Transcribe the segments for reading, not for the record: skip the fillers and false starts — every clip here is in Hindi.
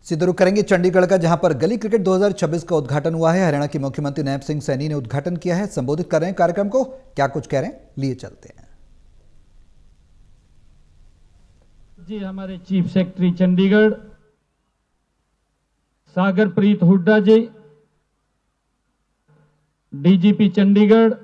सीधे रुख करेंगे चंडीगढ़ का, जहां पर गली क्रिकेट 2026 का उद्घाटन हुआ है। हरियाणा के मुख्यमंत्री नैब सिंह सैनी ने उद्घाटन किया है, संबोधित कर रहे हैं कार्यक्रम को। क्या कुछ कह रहे हैं, लिए चलते हैं। जी, हमारे चीफ सेक्रेटरी चंडीगढ़ सागरप्रीत हुड्डा जी, डीजीपी चंडीगढ़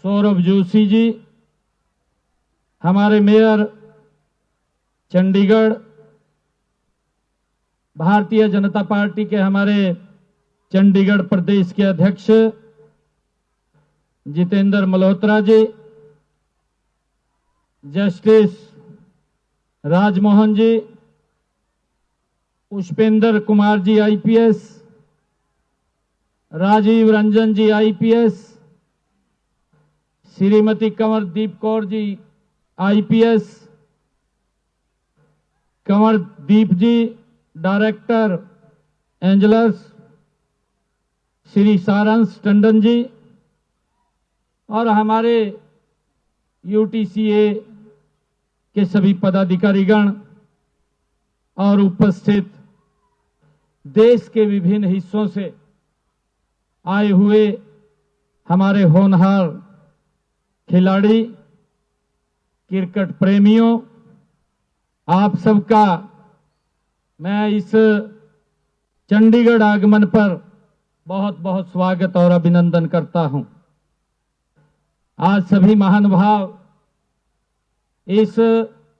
सौरभ जोशी जी, हमारे मेयर चंडीगढ़, भारतीय जनता पार्टी के हमारे चंडीगढ़ प्रदेश के अध्यक्ष जितेंद्र मल्होत्रा जी, जस्टिस राजमोहन जी, पुष्पेंद्र कुमार जी आईपीएस, राजीव रंजन जी आईपीएस, श्रीमती कंवरदीप कौर जी आईपीएस, कंवरदीप जी डायरेक्टर एंजलर्स, श्री सारांश टंडन जी और हमारे यूटीसीए के सभी पदाधिकारीगण और उपस्थित देश के विभिन्न हिस्सों से आए हुए हमारे होनहार खिलाड़ी, क्रिकेट प्रेमियों, आप सबका मैं इस चंडीगढ़ आगमन पर बहुत बहुत स्वागत और अभिनंदन करता हूं। आज सभी महानुभाव इस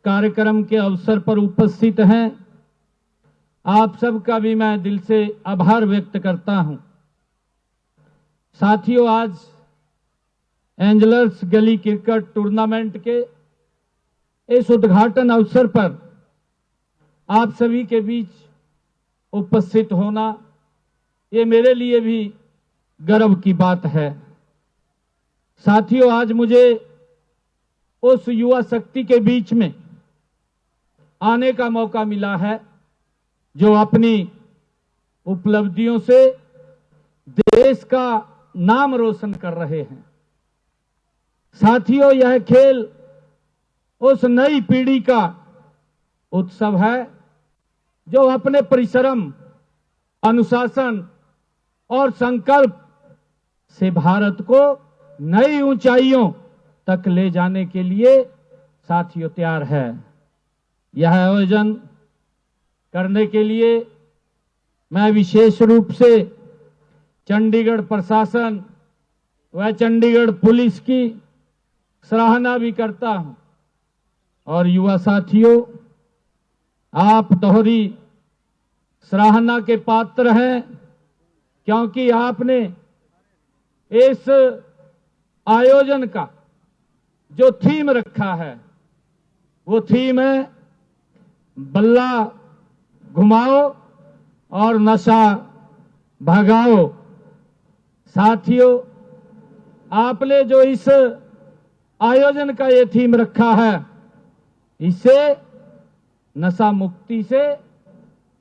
कार्यक्रम के अवसर पर उपस्थित हैं। आप सबका भी मैं दिल से आभार व्यक्त करता हूं। साथियों, आज एंजलर्स गली क्रिकेट टूर्नामेंट के इस उद्घाटन अवसर पर आप सभी के बीच उपस्थित होना, ये मेरे लिए भी गर्व की बात है। साथियों, आज मुझे उस युवा शक्ति के बीच में आने का मौका मिला है जो अपनी उपलब्धियों से देश का नाम रोशन कर रहे हैं। साथियों, यह खेल उस नई पीढ़ी का उत्सव है जो अपने परिश्रम, अनुशासन और संकल्प से भारत को नई ऊंचाइयों तक ले जाने के लिए साथियों तैयार है। यह आयोजन करने के लिए मैं विशेष रूप से चंडीगढ़ प्रशासन व चंडीगढ़ पुलिस की सराहना भी करता हूं। और युवा साथियों, आप दोहरी सराहना के पात्र हैं, क्योंकि आपने इस आयोजन का जो थीम रखा है वो थीम है बल्ला घुमाओ और नशा भगाओ। साथियों, आपने जो इस आयोजन का ये थीम रखा है, इसे नशा मुक्ति से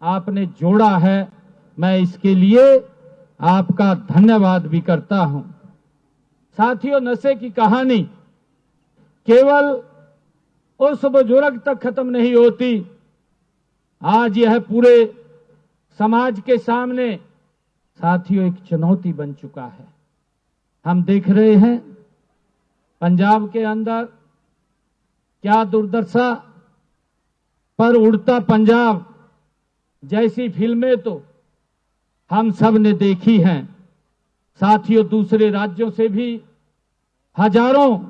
आपने जोड़ा है। मैं इसके लिए आपका धन्यवाद भी करता हूं। साथियों, नशे की कहानी केवल उस बुजुर्ग तक खत्म नहीं होती। आज यह पूरे समाज के सामने साथियों एक चुनौती बन चुका है। हम देख रहे हैं पंजाब के अंदर क्या दुर्दशा, पर उड़ता पंजाब जैसी फिल्में तो हम सब ने देखी हैं। साथियों, दूसरे राज्यों से भी हजारों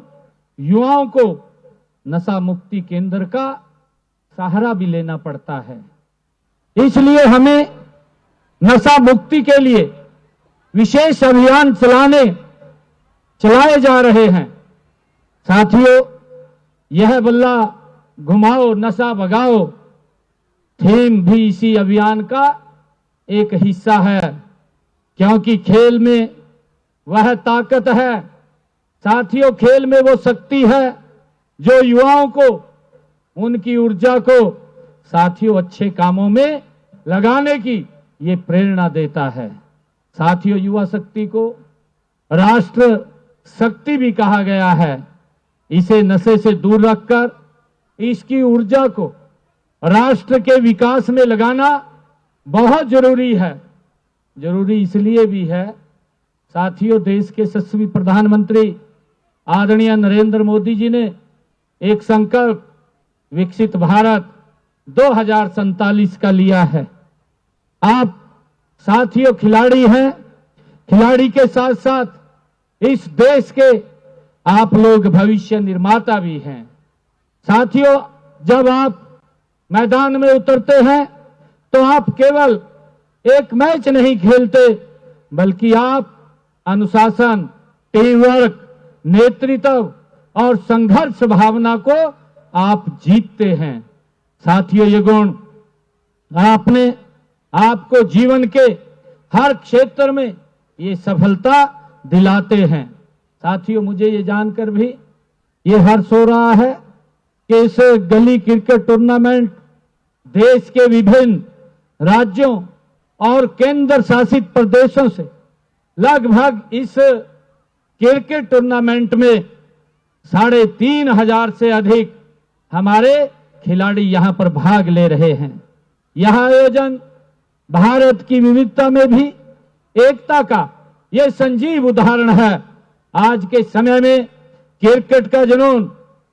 युवाओं को नशा मुक्ति केंद्र का सहारा भी लेना पड़ता है। इसलिए हमें नशा मुक्ति के लिए विशेष अभियान चलाए जा रहे हैं। साथियों, यह बल्ला घुमाओ नशा भगाओ थीम भी इसी अभियान का एक हिस्सा है, क्योंकि खेल में वह ताकत है। साथियों, खेल में वो शक्ति है जो युवाओं को, उनकी ऊर्जा को साथियों अच्छे कामों में लगाने की ये प्रेरणा देता है। साथियों, युवा शक्ति को राष्ट्र शक्ति भी कहा गया है। इसे नशे से दूर रखकर इसकी ऊर्जा को राष्ट्र के विकास में लगाना बहुत जरूरी है। जरूरी इसलिए भी है साथियों, देश के यशस्वी प्रधानमंत्री आदरणीय नरेंद्र मोदी जी ने एक संकल्प विकसित भारत 2047 का लिया है। आप साथियों खिलाड़ी हैं, खिलाड़ी के साथ साथ इस देश के आप लोग भविष्य निर्माता भी हैं। साथियों, जब आप मैदान में उतरते हैं तो आप केवल एक मैच नहीं खेलते, बल्कि आप अनुशासन, टीम वर्क, नेतृत्व और संघर्ष भावना को आप जीतते हैं। साथियों, ये गुण आपको जीवन के हर क्षेत्र में ये सफलता दिलाते हैं। साथियों, मुझे ये जानकर भी ये हर्ष हो रहा है कि इस गली क्रिकेट टूर्नामेंट देश के विभिन्न राज्यों और केंद्र शासित प्रदेशों से लगभग इस क्रिकेट टूर्नामेंट में 3,500 से अधिक हमारे खिलाड़ी यहां पर भाग ले रहे हैं। यह आयोजन भारत की विविधता में भी एकता का यह संजीव उदाहरण है। आज के समय में क्रिकेट का जुनून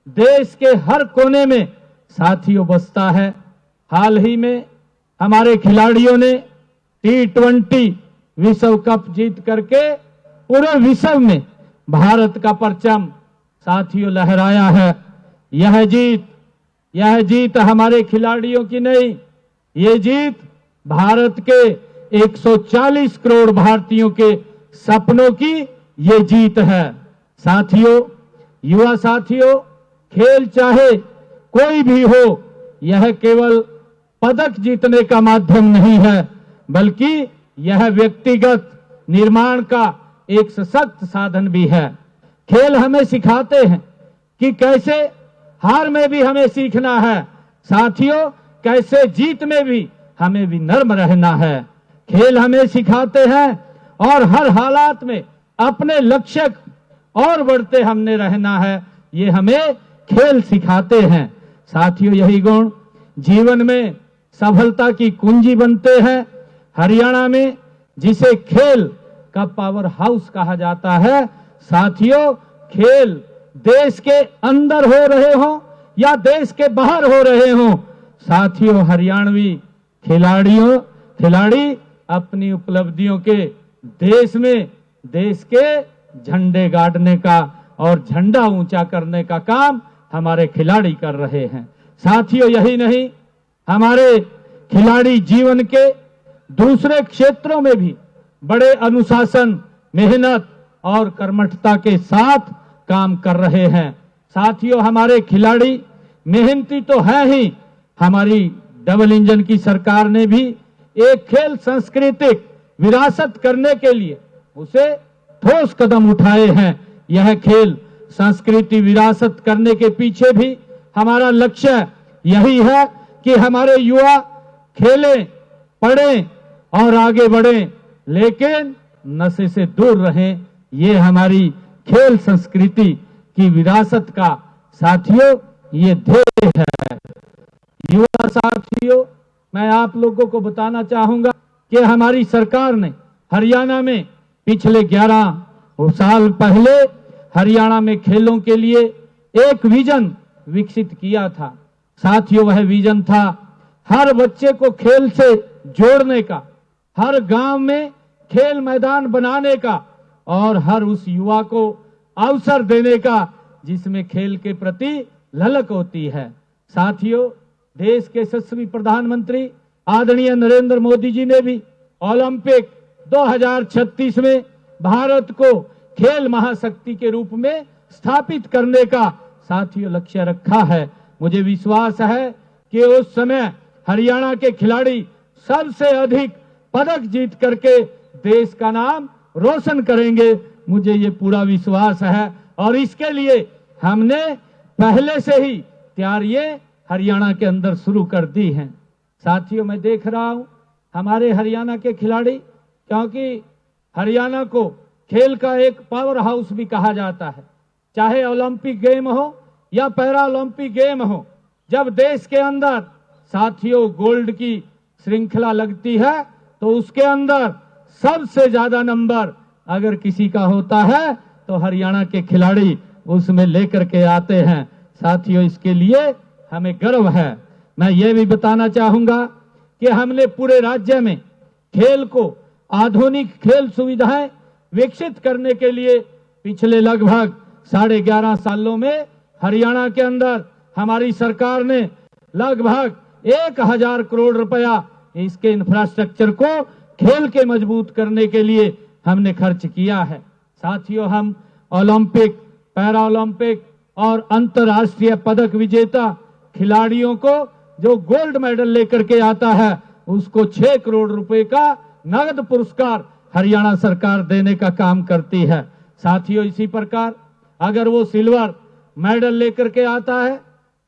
देश के हर कोने में साथियों बसता है। हाल ही में हमारे खिलाड़ियों ने T20 विश्व कप जीत करके पूरे विश्व में भारत का परचम साथियों लहराया है। यह जीत हमारे खिलाड़ियों की नहीं, ये जीत भारत के 140 करोड़ भारतीयों के सपनों की ये जीत है। साथियों, युवा साथियों, खेल चाहे कोई भी हो, यह केवल पदक जीतने का माध्यम नहीं है, बल्कि यह व्यक्तिगत निर्माण का एक सशक्त साधन भी है। खेल हमें सिखाते हैं कि कैसे हार में भी हमें सीखना है। साथियों, कैसे जीत में भी हमें विनम्र रहना है। खेल हमें सिखाते हैं और हर हालात में अपने लक्ष्य और बढ़ते हमने रहना है, ये हमें खेल सिखाते हैं। साथियों, यही गुण जीवन में सफलता की कुंजी बनते हैं। हरियाणा में जिसे खेल का पावर हाउस कहा जाता है, साथियों, खेल देश के अंदर हो रहे हो या देश के बाहर हो रहे हो, साथियों, हरियाणवी खिलाड़ी अपनी उपलब्धियों के देश के झंडे गाड़ने का और झंडा ऊंचा करने का काम हमारे खिलाड़ी कर रहे हैं। साथियों, यही नहीं, हमारे खिलाड़ी जीवन के दूसरे क्षेत्रों में भी बड़े अनुशासन, मेहनत और कर्मठता के साथ काम कर रहे हैं। साथियों, हमारे खिलाड़ी मेहनती तो है ही, हमारी डबल इंजन की सरकार ने भी एक खेल सांस्कृतिक विरासत करने के लिए उसे ठोस कदम उठाए हैं। यह खेल संस्कृति विरासत करने के पीछे भी हमारा लक्ष्य यही है कि हमारे युवा खेलें, पढ़ें और आगे बढ़ें, लेकिन नशे से दूर रहें। ये हमारी खेल संस्कृति की विरासत का साथियों ये ध्येय है। युवा साथियों, मैं आप लोगों को बताना चाहूंगा कि हमारी सरकार ने हरियाणा में पिछले 11 साल पहले हरियाणा में खेलों के लिए एक विजन विकसित किया था। साथियों, वह विजन था हर बच्चे को खेल से जोड़ने का, हर गांव में खेल मैदान बनाने का और हर उस युवा को अवसर देने का जिसमें खेल के प्रति ललक होती है। साथियों, देश के यशस्वी प्रधानमंत्री आदरणीय नरेंद्र मोदी जी ने भी ओलंपिक 2036 में भारत को खेल महाशक्ति के रूप में स्थापित करने का साथियों लक्ष्य रखा है। मुझे विश्वास है कि उस समय हरियाणा के खिलाड़ी सबसे अधिक पदक जीत करके देश का नाम रोशन करेंगे। मुझे ये पूरा विश्वास है और इसके लिए हमने पहले से ही तैयारियां हरियाणा के अंदर शुरू कर दी हैं। साथियों, मैं देख रहा हूं हमारे हरियाणा के खिलाड़ी, क्योंकि हरियाणा को खेल का एक पावर हाउस भी कहा जाता है, चाहे ओलंपिक गेम हो या पैरा ओलंपिक गेम हो। जब देश के अंदर साथियों गोल्ड की श्रृंखला लगती है तो उसके अंदर सबसे ज्यादा नंबर अगर किसी का होता है तो हरियाणा के खिलाड़ी उसमें लेकर के आते हैं। साथियों इसके लिए हमें गर्व है। मैं ये भी बताना चाहूंगा कि हमने पूरे राज्य में खेल को आधुनिक खेल सुविधाएं विकसित करने के लिए पिछले लगभग 11.5 सालों में हरियाणा के अंदर हमारी सरकार ने लगभग 1000 करोड़ रुपया इसके इंफ्रास्ट्रक्चर को खेल के मजबूत करने के लिए हमने खर्च किया है। साथियों हम ओलंपिक, पैरा ओलंपिक और अंतर्राष्ट्रीय पदक विजेता खिलाड़ियों को जो गोल्ड मेडल लेकर के आता है उसको 6 करोड़ रुपए का नगद पुरस्कार हरियाणा सरकार देने का काम करती है। साथियों इसी प्रकार अगर वो सिल्वर मेडल लेकर के आता है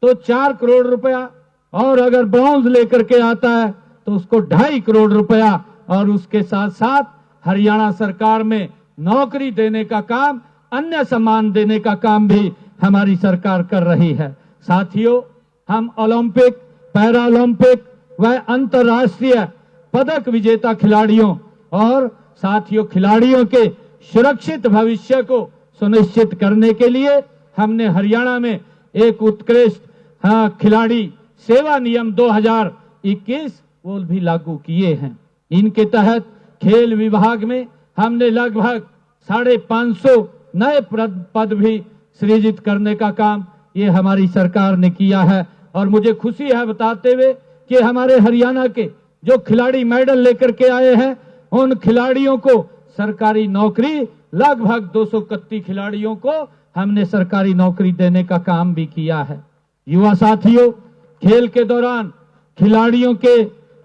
तो 4 करोड़ रुपया और अगर ब्रॉन्ज लेकर के आता है तो उसको 2.5 करोड़ रुपया और उसके साथ साथ हरियाणा सरकार में नौकरी देने का काम, अन्य सम्मान देने का काम भी हमारी सरकार कर रही है। साथियों हम ओलंपिक, पैरा ओलंपिक व अंतर्राष्ट्रीय पदक विजेता खिलाड़ियों और साथियों खिलाड़ियों के सुरक्षित भविष्य को सुनिश्चित करने के लिए हमने हरियाणा में एक उत्कृष्ट खिलाड़ी सेवा नियम 2021 वो भी लागू किए हैं। इनके तहत खेल विभाग में हमने लगभग 550 नए पद भी सृजित करने का काम ये हमारी सरकार ने किया है। और मुझे खुशी है बताते हुए कि हमारे हरियाणा के जो खिलाड़ी मेडल लेकर के आए हैं उन खिलाड़ियों को सरकारी नौकरी, लगभग 231 खिलाड़ियों को हमने सरकारी नौकरी देने का काम भी किया है। युवा साथियों खेल के दौरान खिलाड़ियों के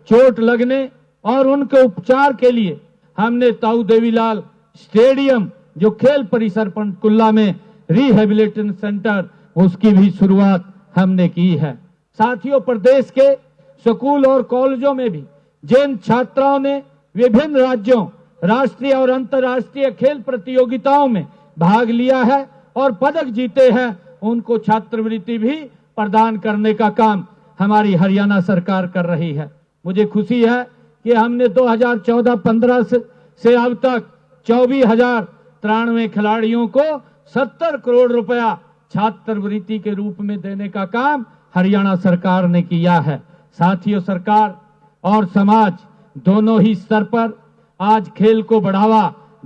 चोट लगने और उनके उपचार के लिए हमने ताऊ देवीलाल स्टेडियम जो खेल परिसर पंचकुला में रिहेबिलिटेशन सेंटर उसकी भी शुरुआत हमने की है। साथियों प्रदेश के स्कूल और कॉलेजों में भी जिन छात्राओं ने विभिन्न राज्यों, राष्ट्रीय और अंतर्राष्ट्रीय खेल प्रतियोगिताओं में भाग लिया है और पदक जीते हैं उनको छात्रवृत्ति भी प्रदान करने का काम हमारी हरियाणा सरकार कर रही है। मुझे खुशी है कि हमने 2014-15 से अब तक 24,093 खिलाड़ियों को 70 करोड़ रुपया छात्रवृत्ति के रूप में देने का काम हरियाणा सरकार ने किया है। साथियों सरकार और समाज दोनों ही स्तर पर आज खेल को बढ़ावा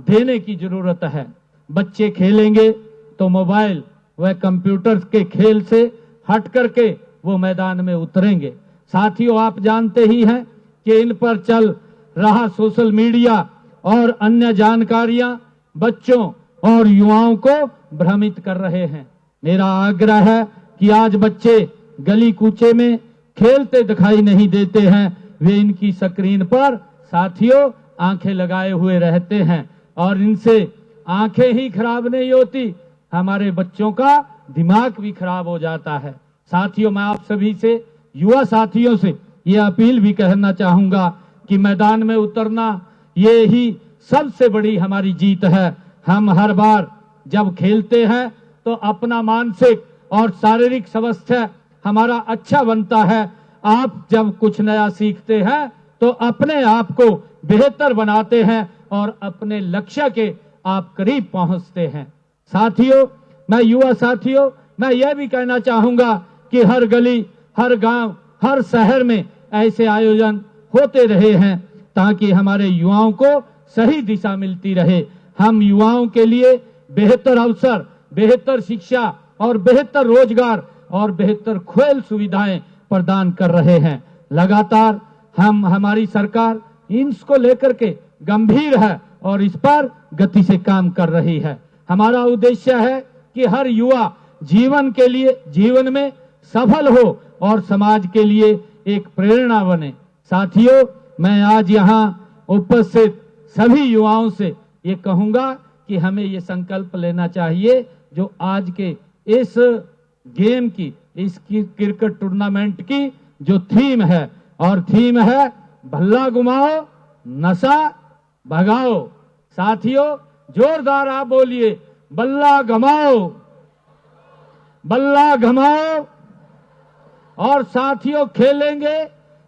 देने की जरूरत है। बच्चे खेलेंगे तो मोबाइल व कंप्यूटर के खेल से हट करके वो मैदान में उतरेंगे। साथियों आप जानते ही हैं कि इन पर चल रहा सोशल मीडिया और अन्य जानकारियां बच्चों और युवाओं को भ्रमित कर रहे हैं। मेरा आग्रह है कि आज बच्चे गली कूचे में खेलते दिखाई नहीं देते हैं, वे इनकी स्क्रीन पर साथियों आंखें लगाए हुए रहते हैं और इनसे आंखें ही खराब नहीं होती, हमारे बच्चों का दिमाग भी खराब हो जाता है। साथियों मैं आप सभी से, युवा साथियों से ये अपील भी कहना चाहूंगा कि मैदान में उतरना ये ही सबसे बड़ी हमारी जीत है। हम हर बार जब खेलते हैं तो अपना मानसिक और शारीरिक स्वास्थ्य हमारा अच्छा बनता है। आप जब कुछ नया सीखते हैं तो अपने आप को बेहतर बनाते हैं और अपने लक्ष्य के आप करीब पहुंचते हैं। साथियों मैं युवा साथियों मैं यह भी कहना चाहूंगा कि हर गली, हर गांव, हर शहर में ऐसे आयोजन होते रहे हैं ताकि हमारे युवाओं को सही दिशा मिलती रहे। हम युवाओं के लिए बेहतर अवसर, बेहतर शिक्षा और बेहतर रोजगार और बेहतर खेल सुविधाएं प्रदान कर रहे हैं। लगातार हमारी सरकार इसको लेकर के गंभीर है और इस पर गति से काम कर रही है। हमारा उद्देश्य है कि हर युवा जीवन में सफल हो और समाज के लिए एक प्रेरणा बने। साथियों मैं आज यहाँ उपस्थित सभी युवाओं से ये कहूंगा कि हमें ये संकल्प लेना चाहिए जो आज के इस गेम की, इस क्रिकेट टूर्नामेंट की जो थीम है, और थीम है भल्ला घुमाओ नशा भगाओ। साथियों जोरदार आप बोलिए, बल्ला घुमाओ, बल्ला घुमाओ और साथियों खेलेंगे,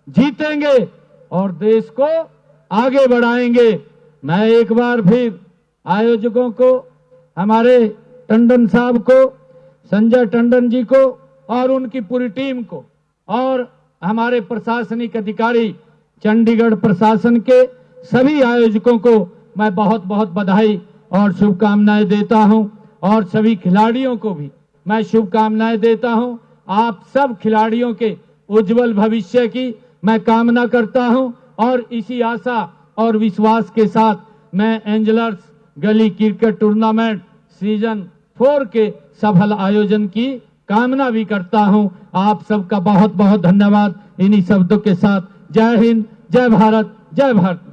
जीतेंगे और देश को आगे बढ़ाएंगे। मैं एक बार फिर आयोजकों को, हमारे टंडन साहब को, संजय टंडन जी को और उनकी पूरी टीम को और हमारे प्रशासनिक अधिकारी, चंडीगढ़ प्रशासन के सभी आयोजकों को मैं बहुत बहुत बधाई और शुभकामनाएं देता हूं और सभी खिलाड़ियों को भी मैं शुभकामनाएं देता हूं। आप सब खिलाड़ियों के उज्जवल भविष्य की मैं कामना करता हूं और इसी आशा और विश्वास के साथ मैं एंजलर्स गली क्रिकेट टूर्नामेंट सीजन 4 के सफल आयोजन की कामना भी करता हूं। आप सबका बहुत बहुत धन्यवाद। इन्हीं शब्दों के साथ जय हिंद, जय भारत, जय भारत।